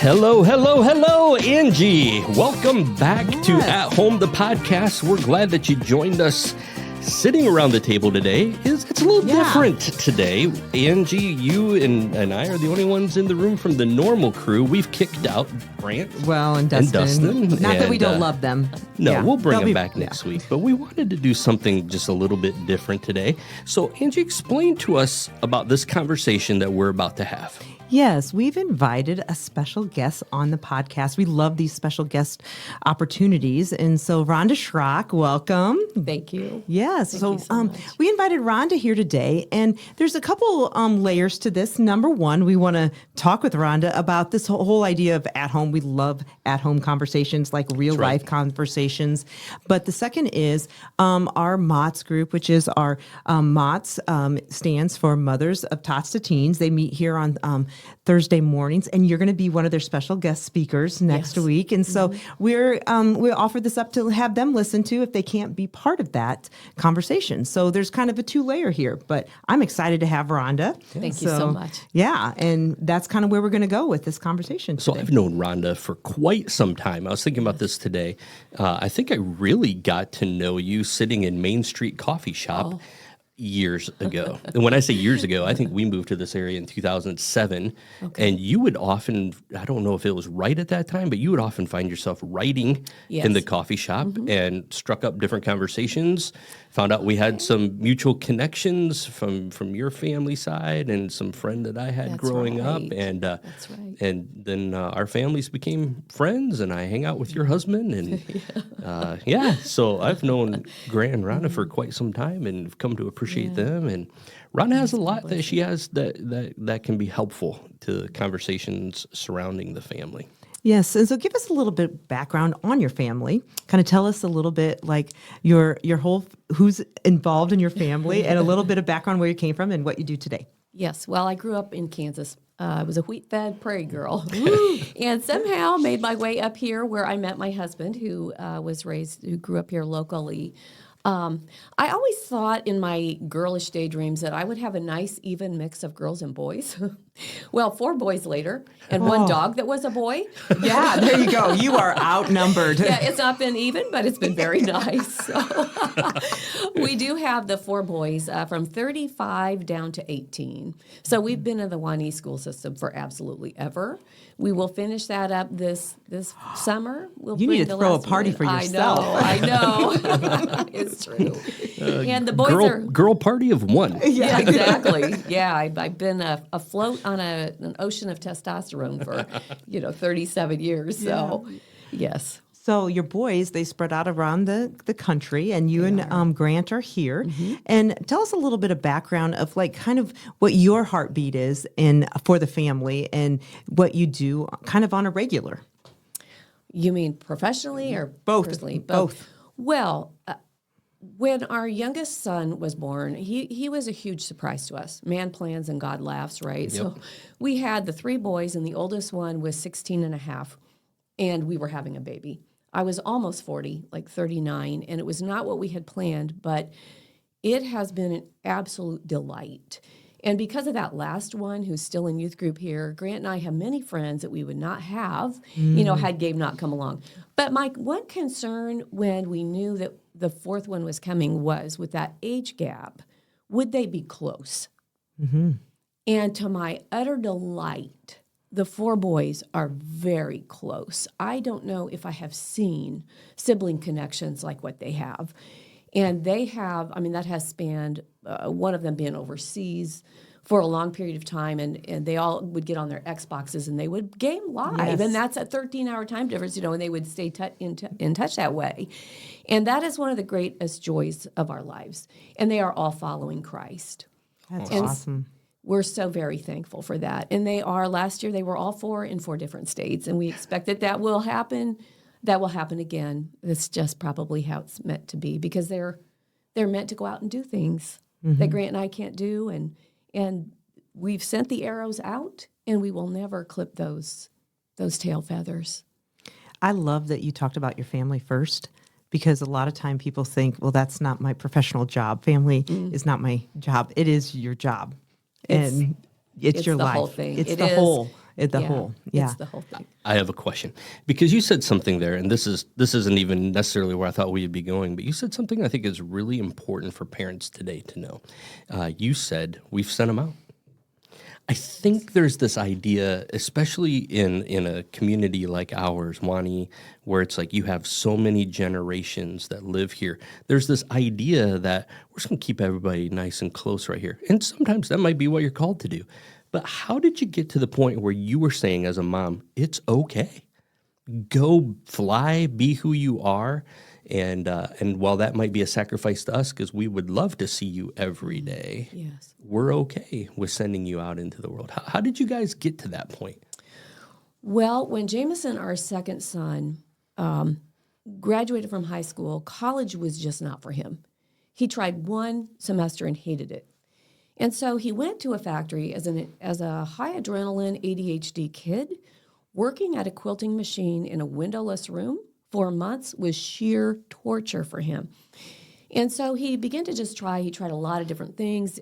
Hello, hello, hello, Angie. Welcome back to At Home, the podcast. We're glad that you joined us. Sitting around the table today, it's a little different today. Angie, you and I are the only ones in the room from the normal crew. We've kicked out Brant and Dustin. Not that we don't love them. No, we'll bring them back next week. But we wanted to do something just a little bit different today. So, Angie, explain to us about this conversation that we're about to have. Yes, we've invited a special guest on the podcast. We love these special guest opportunities. And so Rhonda Schrock, welcome. Thank you. Yes. Thank you so much. We invited Rhonda here today, and there's a couple layers to this. Number one, we want to talk with Rhonda about this whole idea of at home. We love at home conversations, like real life conversations. But the second is our MOTS group, which is our MOTS stands for Mothers of Tots to Teens. They meet here on Thursday mornings, and you're going to be one of their special guest speakers next week. And so we offer this up to have them listen to if they can't be part of that conversation. So there's kind of a two-layer here, but I'm excited to have Rhonda. Thank you so much. Yeah, and that's kind of where we're going to go with this conversation today. So I've known Rhonda for quite some time. I was thinking about this today. I think I really got to know you sitting in Main Street Coffee Shop years ago. And when I say years ago, I think we moved to this area in 2007. Okay. And you would often, I don't know if it was right at that time, but you would often find yourself writing in the coffee shop and struck up different conversations. Found out we had some mutual connections from your family side and some friend that I had growing up. And and then our families became friends, and I hang out with your husband. And so I've known Grant and Rhonda for quite some time and have come to appreciate them. And Rhonda has a lot that she has that can be helpful to conversations surrounding the family. Yes, and so give us a little bit of background on your family. Kind of tell us a little bit like your whole, who's involved in your family, and a little bit of background where you came from and what you do today. Yes, well, I grew up in Kansas. I was a wheat-fed prairie girl, and somehow made my way up here where I met my husband, who grew up here locally. I always thought in my girlish daydreams that I would have a nice, even mix of girls and boys. Well, 4 boys later, and 1 dog that was a boy. Yeah, there you go. You are outnumbered. Yeah, it's not been even, but it's been very nice. So we do have the 4 boys from 35 down to 18. So we've been in the Wanee school system for absolutely ever. We will finish that up this summer. You need to throw a party for yourself. I know. It's true. And the boys girl party of 1. Yeah, exactly. Yeah, I've been afloat on an ocean of testosterone for 37 years. So, yes. So your boys, they spread out around the country, and you and Grant are here. And tell us a little bit of background of like kind of what your heartbeat is for the family and what you do kind of on a regular. You mean professionally or both? Personally? Both. Well, when our youngest son was born, he was a huge surprise to us. Man plans and God laughs, right? Yep. So we had the 3 boys, and the oldest one was 16 and a half, and we were having a baby. I was almost 40, like 39, and it was not what we had planned, but it has been an absolute delight. And because of that last one, who's still in youth group here, Grant and I have many friends that we would not have, had Gabe not come along. But my one concern when we knew that the 4th one was coming was with that age gap, would they be close? And to my utter delight, the 4 boys are very close. I don't know if I have seen sibling connections like what they have. And they have, that has spanned one of them being overseas for a long period of time, and they all would get on their Xboxes and they would game live. Yes. And that's a 13-hour time difference, and they would stay in touch that way. And that is one of the greatest joys of our lives. And they are all following Christ. That's awesome. We're so very thankful for that. And last year, they were all 4 in 4 different states, and we expect that will happen. That will happen again. It's just probably how it's meant to be, because they're meant to go out and do things that Grant and I can't do, and we've sent the arrows out, and we will never clip those tail feathers. I love that you talked about your family first, because a lot of time people think, well, that's not my professional job. Family is not my job. It is your job. It's your life. Whole thing. It's the whole. The whole, yeah. It's the whole thing. I have a question because you said something there, and this isn't even necessarily where I thought we'd be going, but you said something I think is really important for parents today to know. You said we've sent them out. I think there's this idea, especially in a community like ours, Wani, where it's like you have so many generations that live here. There's this idea that we're just going to keep everybody nice and close right here. And sometimes that might be what you're called to do. But how did you get to the point where you were saying as a mom, it's okay? Go fly, be who you are. And while that might be a sacrifice to us, because we would love to see you every day, Yes. we're okay with sending you out into the world. How did you guys get to that point? Well, when Jameson, our second son, graduated from high school, college was just not for him. He tried one semester and hated it. And so he went to a factory as a high adrenaline ADHD kid, working at a quilting machine in a windowless room for months was sheer torture for him. And so he began to just try. He tried a lot of different things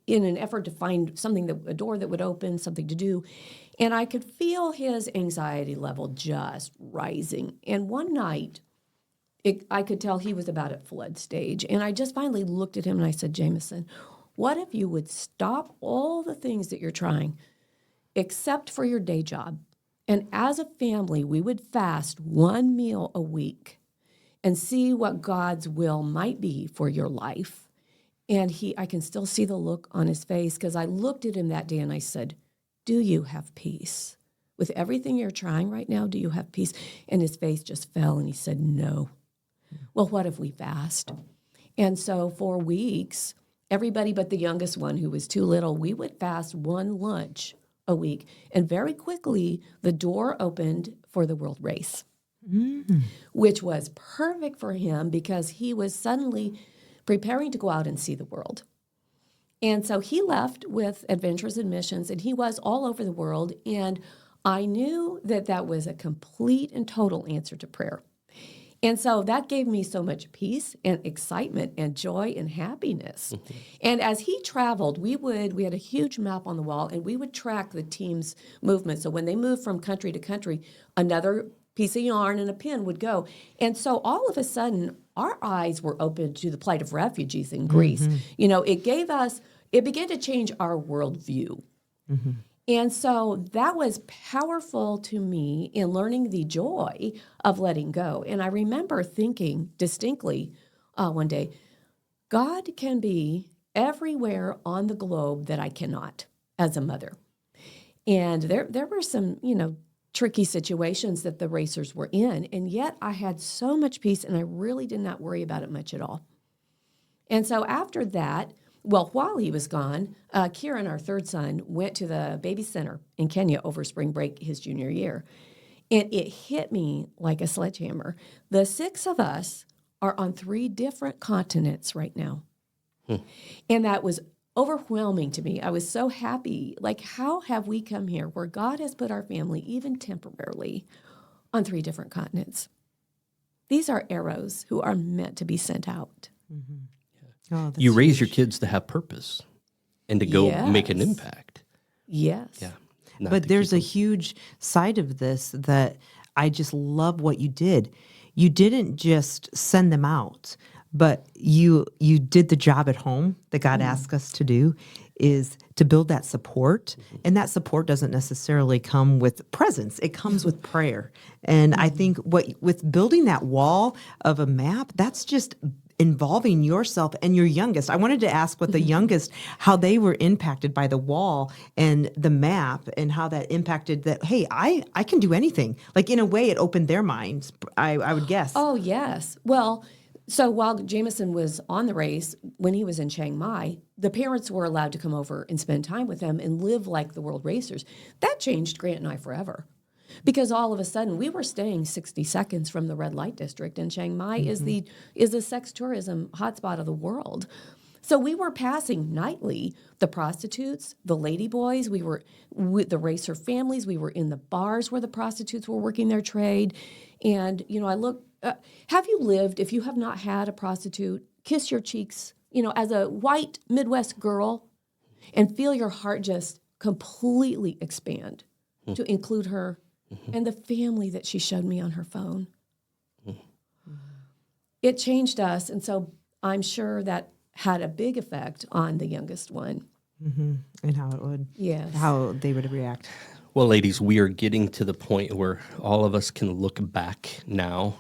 in an effort to find something, a door that would open, something to do. And I could feel his anxiety level just rising. And one night, I could tell he was about at flood stage. And I just finally looked at him and I said, Jameson, what if you would stop all the things that you're trying, except for your day job? And as a family, we would fast one meal a week and see what God's will might be for your life. And I can still see the look on his face because I looked at him that day and I said, do you have peace? With everything you're trying right now, do you have peace? And his face just fell and he said, no. Well, what if we fast? And so for weeks, everybody but the youngest one who was too little, we would fast one lunch a week. And very quickly, the door opened for the world race, which was perfect for him because he was suddenly preparing to go out and see the world. And so he left with Adventures in Missions, and he was all over the world. And I knew that that was a complete and total answer to prayer. And so that gave me so much peace and excitement and joy and happiness. Mm-hmm. And as he traveled, we had a huge map on the wall, and we would track the team's movement. So when they moved from country to country, another piece of yarn and a pin would go. And so all of a sudden, our eyes were open to the plight of refugees in Greece. Mm-hmm. You know, it began to change our worldview. Mm-hmm. And so that was powerful to me in learning the joy of letting go. And I remember thinking distinctly one day, God can be everywhere on the globe that I cannot as a mother. And there were some, tricky situations that the racers were in. And yet I had so much peace and I really did not worry about it much at all. And so after that, while he was gone, Kieran, our third son, went to the baby center in Kenya over spring break his junior year. And it hit me like a sledgehammer. The 6 of us are on 3 different continents right now. And that was overwhelming to me. I was so happy. Like, how have we come here where God has put our family, even temporarily, on 3 different continents? These are arrows who are meant to be sent out. Mm-hmm. Oh, you raise your kids to have purpose and to go make an impact. Yes. Yeah. But there's a huge side of this that I just love what you did. You didn't just send them out, but you did the job at home that God asked us to do, is to build that support. And that support doesn't necessarily come with presence. It comes with prayer. And I think with building that wall of a map, that's just involving yourself and your youngest. I wanted to ask what the youngest, how they were impacted by the wall and the map and how that impacted that, hey, I can do anything. Like, in a way, it opened their minds, I would guess. Oh, yes. Well, so while Jameson was on the race, when he was in Chiang Mai, the parents were allowed to come over and spend time with them and live like the world racers. That changed Grant and I forever. Because all of a sudden, we were staying 60 seconds from the red light district, and Chiang Mai is a sex tourism hotspot of the world. So we were passing nightly the prostitutes, the lady boys. We were with the racer families. We were in the bars where the prostitutes were working their trade. And, I look, have you lived, if you have not had a prostitute, kiss your cheeks, as a white Midwest girl, and feel your heart just completely expand. to include her and the family that she showed me on her phone. It changed us, and so I'm sure that had a big effect on the youngest one. And how it would, Yes. how they would react. Well, ladies, we are getting to the point where all of us can look back now.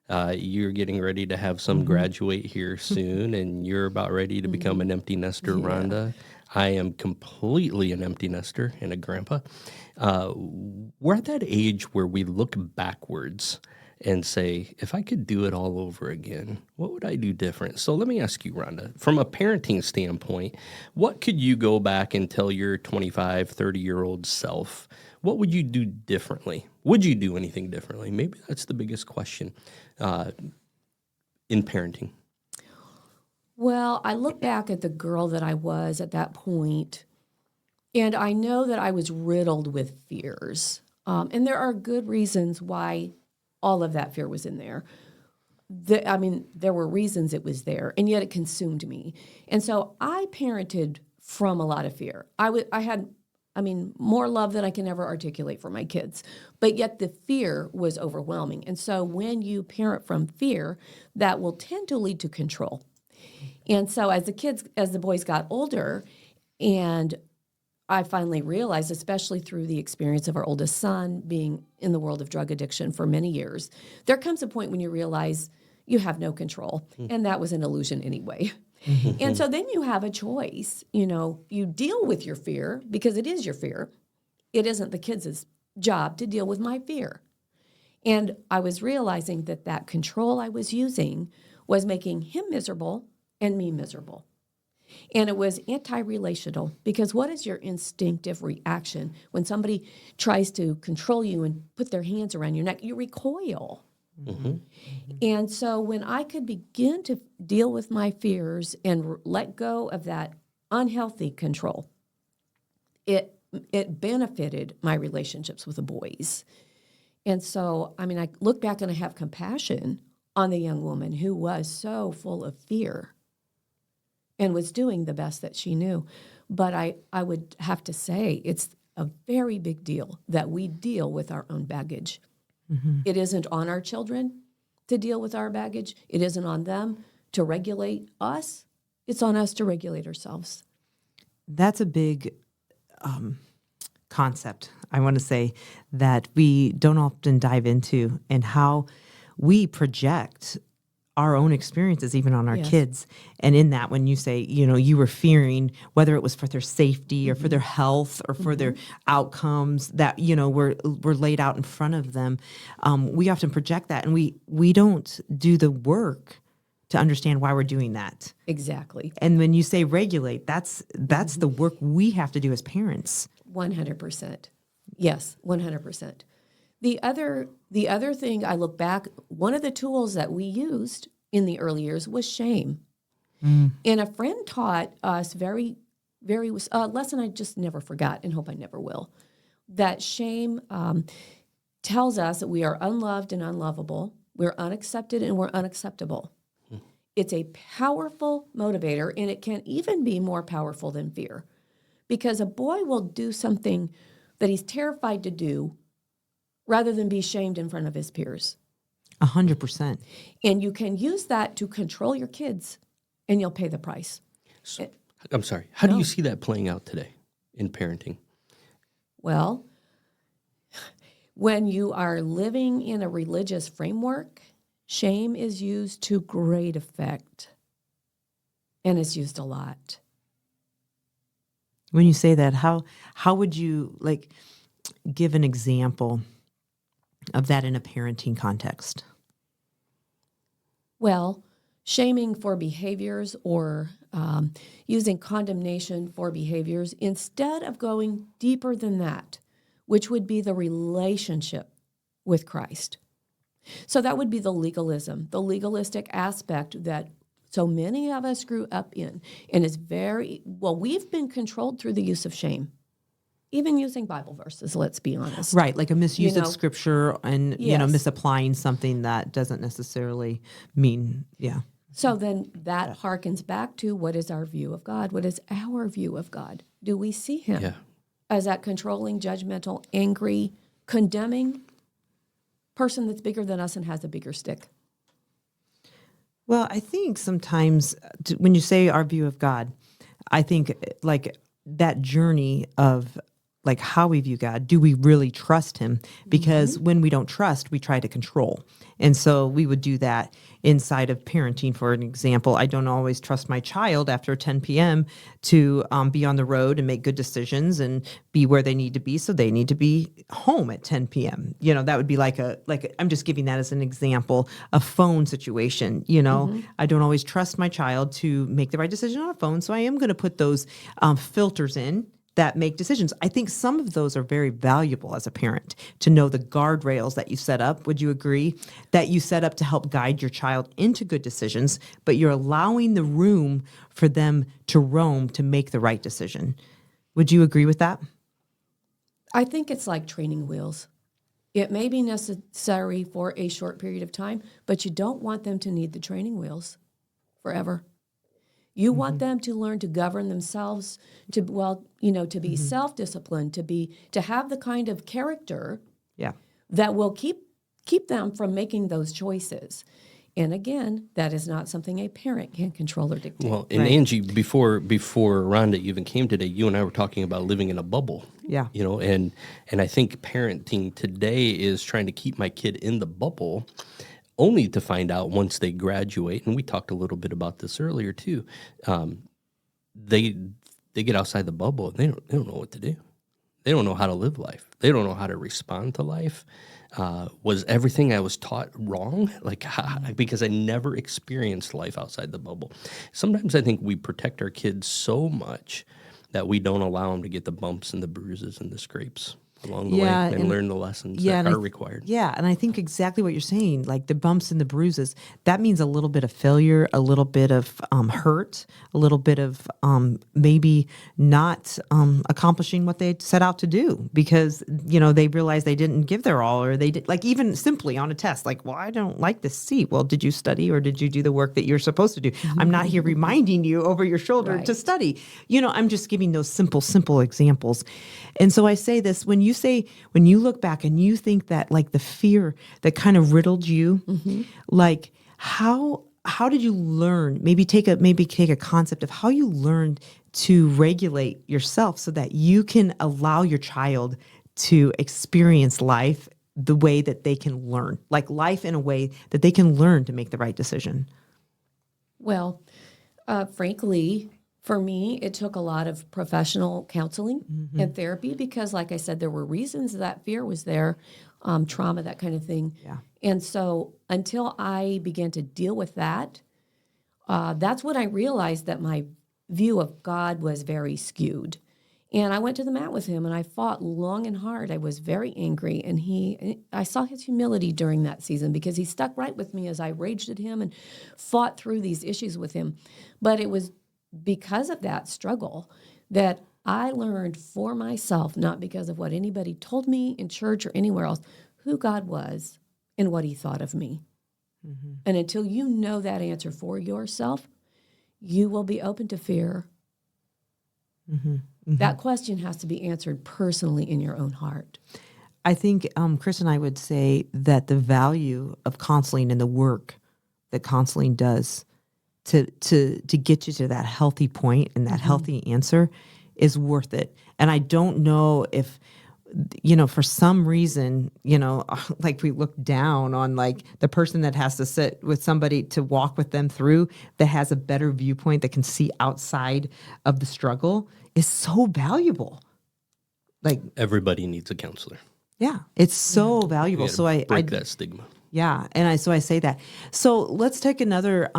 You're getting ready to have some graduate here soon, and you're about ready to become an empty nester, Rhonda. I am completely an empty nester and a grandpa. We're at that age where we look backwards and say, if I could do it all over again, what would I do different? So let me ask you, Rhonda, from a parenting standpoint, what could you go back and tell your 25, 30-year-old self? What would you do differently? Would you do anything differently? Maybe that's the biggest question in parenting. Well, I look back at the girl that I was at that point, and I know that I was riddled with fears. And there are good reasons why all of that fear was in there. There were reasons it was there, and yet it consumed me. And so I parented from a lot of fear. I had more love than I can ever articulate for my kids, but yet the fear was overwhelming. And so when you parent from fear, that will tend to lead to control. And so as the boys got older, and I finally realized, especially through the experience of our oldest son being in the world of drug addiction for many years, there comes a point when you realize you have no control. And that was an illusion anyway. And so then you have a choice. You deal with your fear because it is your fear. It isn't the kids' job to deal with my fear. And I was realizing that control I was using was making him miserable and me miserable. And it was anti-relational, because what is your instinctive reaction when somebody tries to control you and put their hands around your neck? You recoil. And so when I could begin to deal with my fears and let go of that unhealthy control, it benefited my relationships with the boys. And so, I look back and I have compassion on the young woman who was so full of fear and was doing the best that she knew. But I would have to say it's a very big deal that we deal with our own baggage. It isn't on our children to deal with our baggage. It isn't on them to regulate us. It's on us to regulate ourselves. That's a big concept, I want to say, that we don't often dive into, and how we project our own experiences even on our kids. And in that, when you say, you were fearing whether it was for their safety or for their health or for their outcomes that, were laid out in front of them, we often project that, and we don't do the work to understand why we're doing that. Exactly. And when you say regulate, that's the work we have to do as parents. 100%. Yes, 100%. The other thing I look back, one of the tools that we used in the early years was shame. And a friend taught us very, very, a lesson I just never forgot and hope I never will, that shame tells us that we are unloved and unlovable, we're unaccepted and we're unacceptable. It's a powerful motivator, and it can even be more powerful than fear, because a boy will do something that he's terrified to do rather than be shamed in front of his peers. 100%. And you can use that to control your kids, and you'll pay the price. So, I'm sorry. How do you see that playing out today in parenting? Well, when you are living in a religious framework, shame is used to great effect, and it's used a lot. When you say that, how would you give an example of that in a parenting context? Well, shaming for behaviors or using condemnation for behaviors instead of going deeper than that, which would be the relationship with Christ. So that would be the legalism, the legalistic aspect that so many of us grew up in, and is we've been controlled through the use of shame. Even using Bible verses, let's be honest. Right, like a misuse of Scripture and, misapplying something that doesn't necessarily mean, So then that harkens back to, what is our view of God? What is our view of God? Do we see him? Yeah. as that controlling, judgmental, angry, condemning person that's bigger than us and has a bigger stick. Well, I think sometimes when you say our view of God, I think like that journey of like how we view God, do we really trust him? Because when we don't trust, we try to control. And so we would do that inside of parenting. For an example, I don't always trust my child after 10 p.m. to be on the road and make good decisions and be where they need to be. So they need to be home at 10 p.m. That would be I'm just giving that as an example, a phone situation. I don't always trust my child to make the right decision on a phone. So I am going to put those filters in that make decisions. I think some of those are very valuable as a parent to know the guardrails that you set up. Would you agree that you set up to help guide your child into good decisions, but you're allowing the room for them to roam to make the right decision? Would you agree with that? I think it's like training wheels. It may be necessary for a short period of time, but you don't want them to need the training wheels forever. You want them to learn to govern themselves, to be self-disciplined, to have the kind of character that will keep them from making those choices. And again, that is not something a parent can control or dictate. Well, and Angie, before Rhonda even came today, you and I were talking about living in a bubble. Yeah. And I think parenting today is trying to keep my kid in the bubble, only to find out once they graduate, and we talked a little bit about this earlier too, they get outside the bubble and they don't know what to do. They don't know how to live life. They don't know how to respond to life. Was everything I was taught wrong? Because I never experienced life outside the bubble. Sometimes I think we protect our kids so much that we don't allow them to get the bumps and the bruises and the scrapes along the way and learn the lessons that are required. Yeah, and I think exactly what you're saying, like the bumps and the bruises, that means a little bit of failure, a little bit of hurt, a little bit of maybe not accomplishing what they set out to do because, they realized they didn't give their all, or they did, like even simply on a test, like, well, I don't like this seat. Well, did you study or did you do the work that you're supposed to do? I'm not here reminding you over your shoulder to study. I'm just giving those simple examples. And so I say this, when you look back and you think that like the fear that kind of riddled you, like how did you learn, maybe take a concept of how you learned to regulate yourself so that you can allow your child to experience life the way that they can learn, like life in a way that they can learn to make the right decision? Well, frankly, for me, it took a lot of professional counseling and therapy because, like I said, there were reasons that fear was there, trauma, that kind of thing. Yeah. And so until I began to deal with that, that's when I realized that my view of God was very skewed. And I went to the mat with him and I fought long and hard. I was very angry. And I saw his humility during that season because he stuck right with me as I raged at him and fought through these issues with him. But it was because of that struggle that I learned for myself, not because of what anybody told me in church or anywhere else, who God was and what he thought of me. And until you know that answer for yourself, you will be open to fear. That question has to be answered personally in your own heart. I think Chris and I would say that the value of counseling and the work that counseling does to get you to that healthy point and that healthy answer is worth it. And I don't know if, for some reason, like we look down on like the person that has to sit with somebody to walk with them through that has a better viewpoint that can see outside of the struggle is so valuable. Like Everybody needs a counselor. Yeah, it's so valuable. So I break that stigma. Yeah, and I say that. So let's take another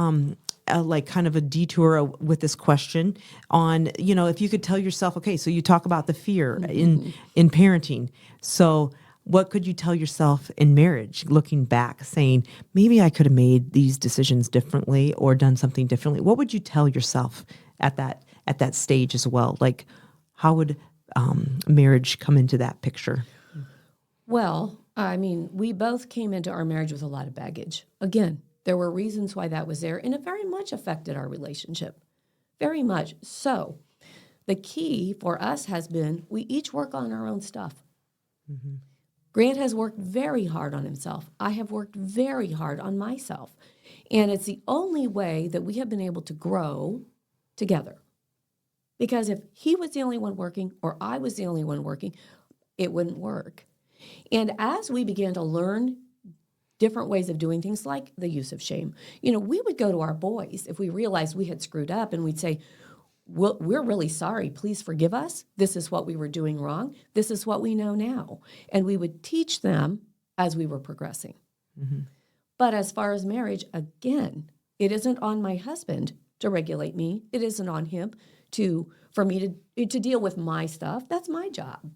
like kind of a detour with this question on, if you could tell yourself, okay, so you talk about the fear in parenting. So what could you tell yourself in marriage, looking back, saying, maybe I could have made these decisions differently or done something differently? What would you tell yourself at that stage as well? Like, how would marriage come into that picture? Well, I mean, we both came into our marriage with a lot of baggage. Again, there were reasons why that was there, and it very much affected our relationship. Very much so. the key for us has been we each work on our own stuff. Grant has worked very hard on himself. I have worked very hard on myself. And it's the only way that we have been able to grow together. Because if he was the only one working or I was the only one working, it wouldn't work. And as we began to learn different ways of doing things like the use of shame, we would go to our boys if we realized we had screwed up and we'd say, well, we're really sorry. Please forgive us. This is what we were doing wrong. This is what we know now. And we would teach them as we were progressing. But as far as marriage, again, it isn't on my husband to regulate me. It isn't on him for me to deal with my stuff. That's my job.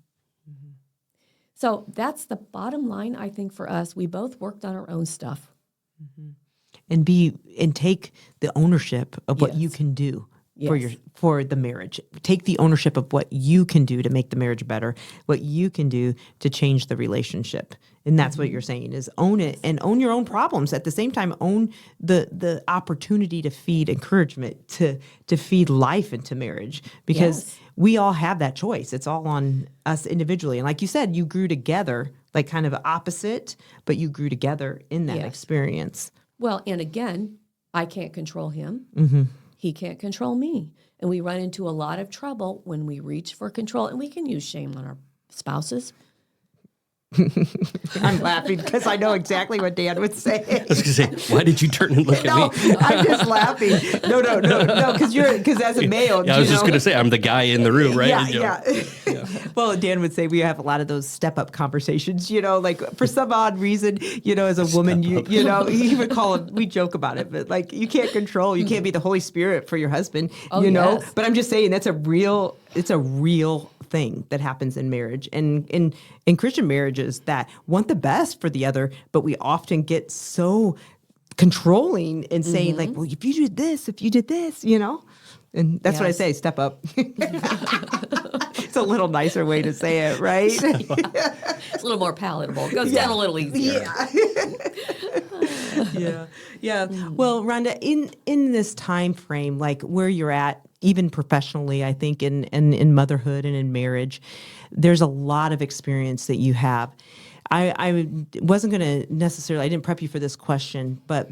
So that's the bottom line, I think, for us. We both worked on our own stuff. And take the ownership of what you can do for the marriage. Take the ownership of what you can do to make the marriage better, what you can do to change the relationship. And that's what you're saying is own it and own your own problems. At the same time, own the opportunity to feed encouragement, to feed life into marriage, because we all have that choice. It's all on us individually. And like you said, you grew together, like kind of opposite, but you grew together in that experience. Well, and again, I can't control him. He can't control me. And we run into a lot of trouble when we reach for control. And we can use shame on our spouses. I'm laughing because I know exactly what Dan would say. I was going to say, why did you turn and look at me? I'm just laughing. No, because as a male. I was just going to say, I'm the guy in the room, right? Yeah. Well, Dan would say we have a lot of those step-up conversations, like for some odd reason, as a woman, he would call it, we joke about it, but like you can't be the Holy Spirit for your husband, Yes. But I'm just saying it's a real thing that happens in marriage and in Christian marriages that want the best for the other, but we often get so controlling and saying like, well, if you did this, and that's what I say, step up. It's a little nicer way to say it, right? It's a little more palatable. It goes down a little easier. Yeah. Well, Rhonda, in this time frame, like where you're at, even professionally, I think in motherhood and in marriage, there's a lot of experience that you have. I wasn't going to necessarily, I didn't prep you for this question, but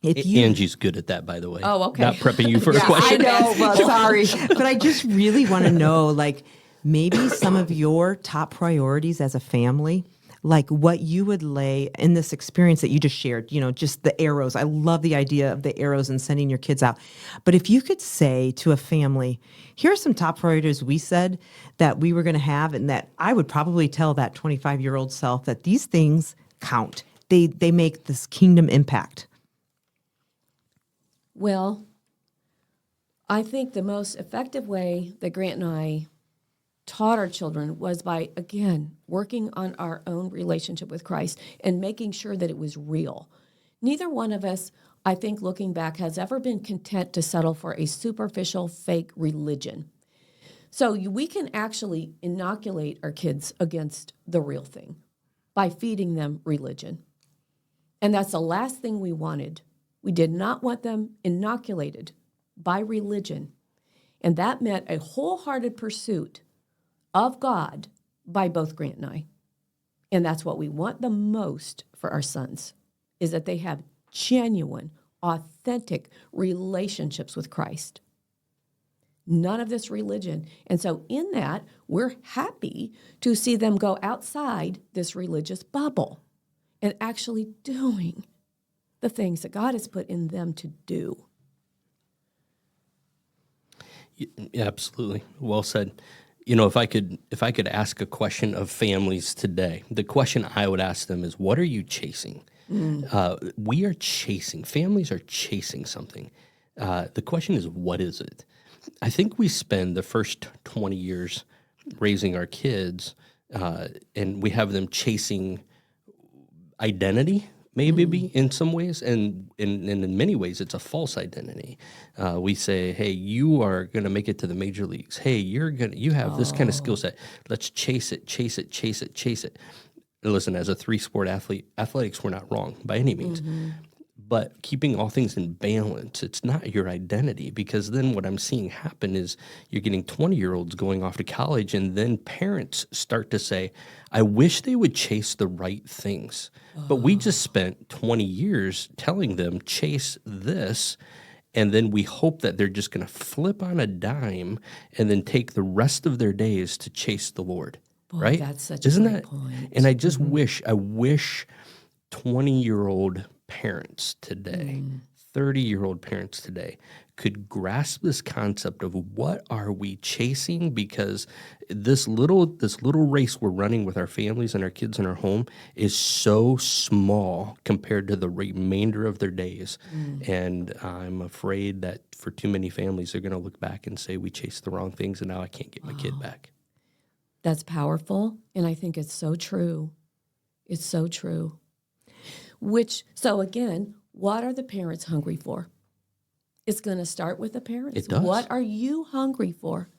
Angie's good at that, by the way. Oh, okay. Not prepping you for a question. I know, well, sorry. But I just really want to know, like, maybe some of your top priorities as a family, like what you would lay in this experience that you just shared, just the arrows. I love the idea of the arrows and sending your kids out. But if you could say to a family, here are some top priorities we said that we were going to have, and that I would probably tell that 25-year-old self that these things count. They make this kingdom impact. Well, I think the most effective way that Grant and I taught our children was by, again, working on our own relationship with Christ and making sure that it was real. Neither one of us, I think, looking back, has ever been content to settle for a superficial, fake religion. So we can actually inoculate our kids against the real thing by feeding them religion. And that's the last thing we wanted. We did not want them inoculated by religion. And that meant a wholehearted pursuit of God by both Grant and I. And that's what we want the most for our sons, is that they have genuine, authentic relationships with Christ. None of this religion. And so in that, we're happy to see them go outside this religious bubble and actually doing the things that God has put in them to do. Yeah, absolutely. Well said. If I could ask a question of families today, the question I would ask them is, what are you chasing? We are chasing. Families are chasing something. The question is, what is it? I think we spend the first 20 years raising our kids, and we have them chasing identity, maybe in some ways, and in many ways, it's a false identity. We say, "Hey, you are going to make it to the major leagues. Hey, you have this kind of skill set. Let's chase it, chase it, chase it, chase it." And listen, as a 3-sport athlete, athletics were not wrong by any means, but keeping all things in balance, it's not your identity, because then what I'm seeing happen is you're getting 20-year-olds going off to college, and then parents start to say, I wish they would chase the right things. But we just spent 20 years telling them, chase this. And then we hope that they're just going to flip on a dime and then take the rest of their days to chase the Lord. Boy, right? that's such Isn't a great that? point. And I just I wish 20-year-old parents today, 30-year-old parents today could grasp this concept of what are we chasing, because this little race we're running with our families and our kids in our home is so small compared to the remainder of their days. And I'm afraid that for too many families, they're going to look back and say, we chased the wrong things and now I can't get my kid back. That's powerful, and I think it's so true. It's so true. So again, what are the parents hungry for? It's going to start with the parents. It does. What are you hungry for?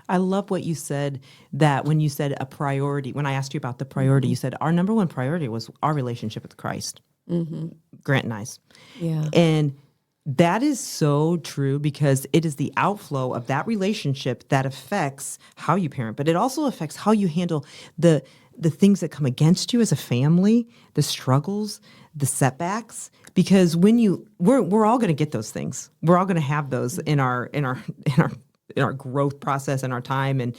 I love what you said, that when you said a priority, when I asked you about the priority, you said our number one priority was our relationship with Christ, Grant and I's. Yeah. And that is so true, because it is the outflow of that relationship that affects how you parent, but it also affects how you handle the things that come against you as a family, the struggles, the setbacks. Because when we're all going to get those things. We're all going to have those in our growth process and our time. And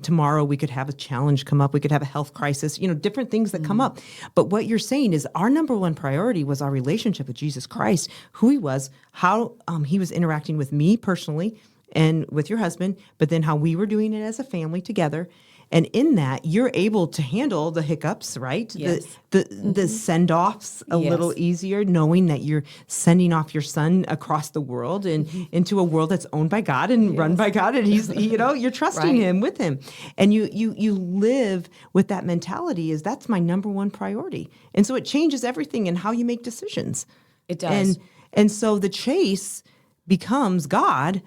tomorrow we could have a challenge come up. We could have a health crisis, different things that come up. But what you're saying is our number one priority was our relationship with Jesus Christ, who he was, how he was interacting with me personally and with your husband, but then how we were doing it as a family together. And in that, you're able to handle the hiccups, right? Yes. The send-offs a little easier, knowing that you're sending off your son across the world and into a world that's owned by God and run by God, and you're trusting him with him, and you live with that mentality. Is that's my number one priority, and so it changes everything in how you make decisions. It does. And so the chase becomes God,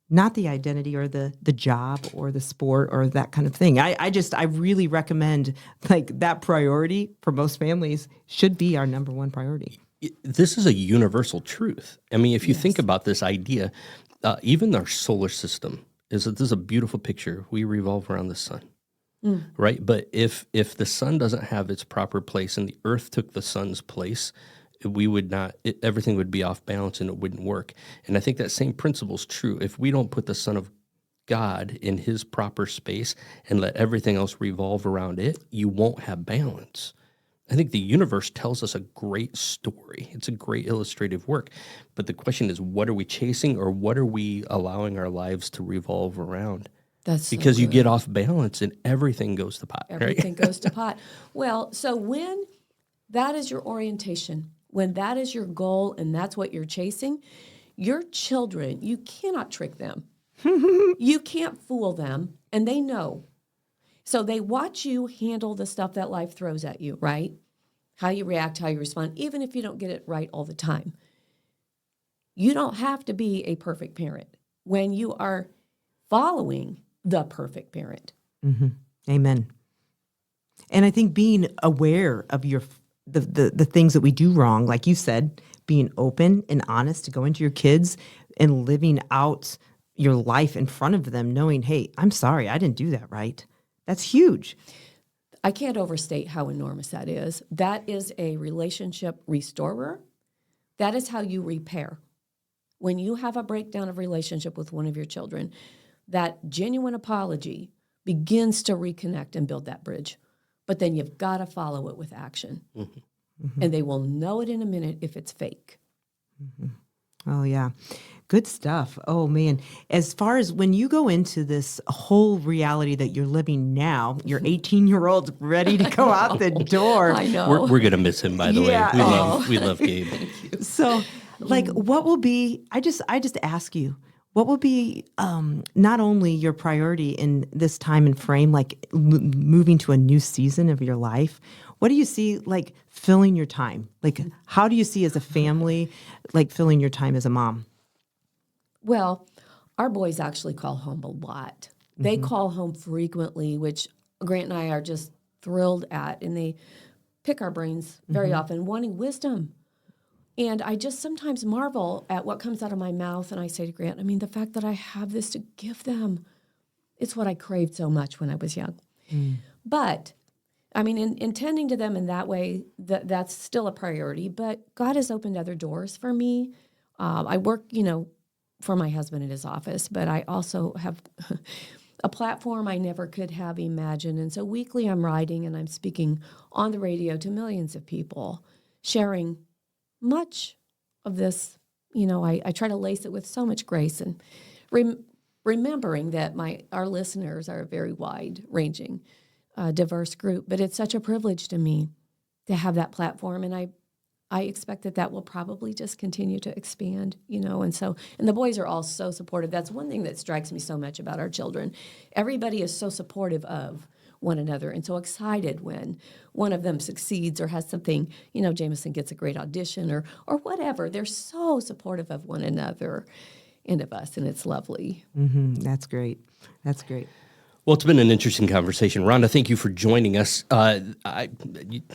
not the identity or the job or the sport or that kind of thing. I really recommend, like, that priority for most families should be our number one priority. This is a universal truth. I mean, if you think about this idea, even our solar system this is a beautiful picture. We revolve around the sun, right? But if the sun doesn't have its proper place and the earth took the sun's place, we would not, everything would be off balance and it wouldn't work. And I think that same principle is true. If we don't put the Son of God in his proper space and let everything else revolve around it, you won't have balance. I think the universe tells us a great story. It's a great illustrative work. But the question is, what are we chasing, or what are we allowing our lives to revolve around? That's because so you good. get off balance and everything goes to pot. Everything goes to pot. Well, so when that is your orientation, when that is your goal and that's what you're chasing, your children, you cannot trick them. You can't fool them, and they know. So they watch you handle the stuff that life throws at you, right? How you react, how you respond, even if you don't get it right all the time. You don't have to be a perfect parent when you are following the perfect parent. Mm-hmm. Amen. And I think being aware of the things that we do wrong, like you said, being open and honest to go into your kids and living out your life in front of them, knowing, hey, I'm sorry, I didn't do that right. That's huge. I can't overstate how enormous that is. That is a relationship restorer. That is how you repair. When you have a breakdown of relationship with one of your children, that genuine apology begins to reconnect and build that bridge. But then you've got to follow it with action. Mm-hmm. Mm-hmm. And they will know it in a minute if it's fake. Mm-hmm. Oh, yeah. Good stuff. Oh, man. As far as when you go into this whole reality that you're living now, your 18-year-old's ready to go out the door. I know. We're going to miss him, by the way. We love Gabe. So, like, what will be, I just ask you, what will be not only your priority in this time and frame, like moving to a new season of your life? What do you see, like, filling your time? Like, how do you see as a family, like, filling your time as a mom? Well, our boys actually call home a lot. They call home frequently, which Grant and I are just thrilled at, and they pick our brains very often, wanting wisdom. And I just sometimes marvel at what comes out of my mouth. And I say to Grant, I mean, the fact that I have this to give them, it's what I craved so much when I was young. But I mean, in tending to them in that way, that's still a priority. But God has opened other doors for me. I work, for my husband in his office, but I also have a platform I never could have imagined. And so weekly I'm writing and I'm speaking on the radio to millions of people, sharing much of this. I try to lace it with so much grace and remembering that our listeners are a very wide-ranging, diverse group. But it's such a privilege to me to have that platform, and I expect that will probably just continue to expand, and the boys are all so supportive. That's one thing that strikes me so much about our children. Everybody is so supportive of one another and so excited when one of them succeeds or has something, Jameson gets a great audition or whatever. They're so supportive of one another and of us, and it's lovely. That's great. That's great. Well, it's been an interesting conversation. Rhonda, thank you for joining us. I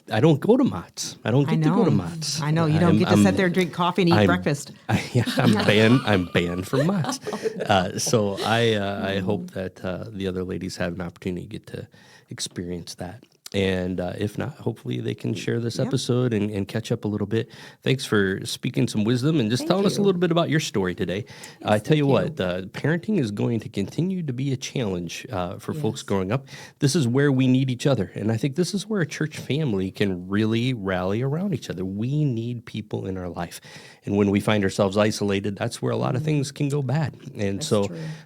don't go to Mott's. I don't get to go to Mott's. I know. You don't get to sit there, drink coffee, and eat breakfast. I'm banned from Mott's. So I hope that the other ladies have an opportunity to get to experience that. And if not, hopefully they can share this episode and catch up a little bit. Thanks for speaking some wisdom and just telling us a little bit about your story today. I tell you what, parenting is going to continue to be a challenge for folks growing up. This is where we need each other. And I think this is where a church family can really rally around each other. We need people in our life. And when we find ourselves isolated, that's where a lot of things can go bad. And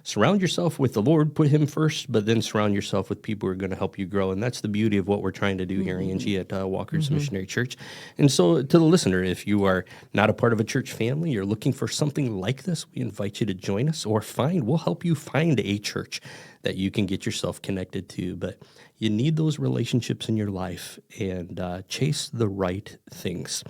surround yourself with the Lord, put him first, but then surround yourself with people who are going to help you grow. And that's the beauty of what we're trying to do here, Angie, at Walker's Missionary Church. And so to the listener, if you are not a part of a church family, you're looking for something like this, we invite you to join us we'll help you find a church that you can get yourself connected to. But you need those relationships in your life and chase the right things.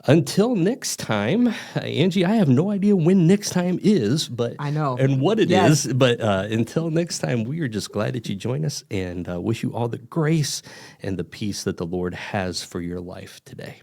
Until next time, Angie, I have no idea when next time is, but I know. and what it is. But until next time, we are just glad that you join us and wish you all the grace and the peace that the Lord has for your life today.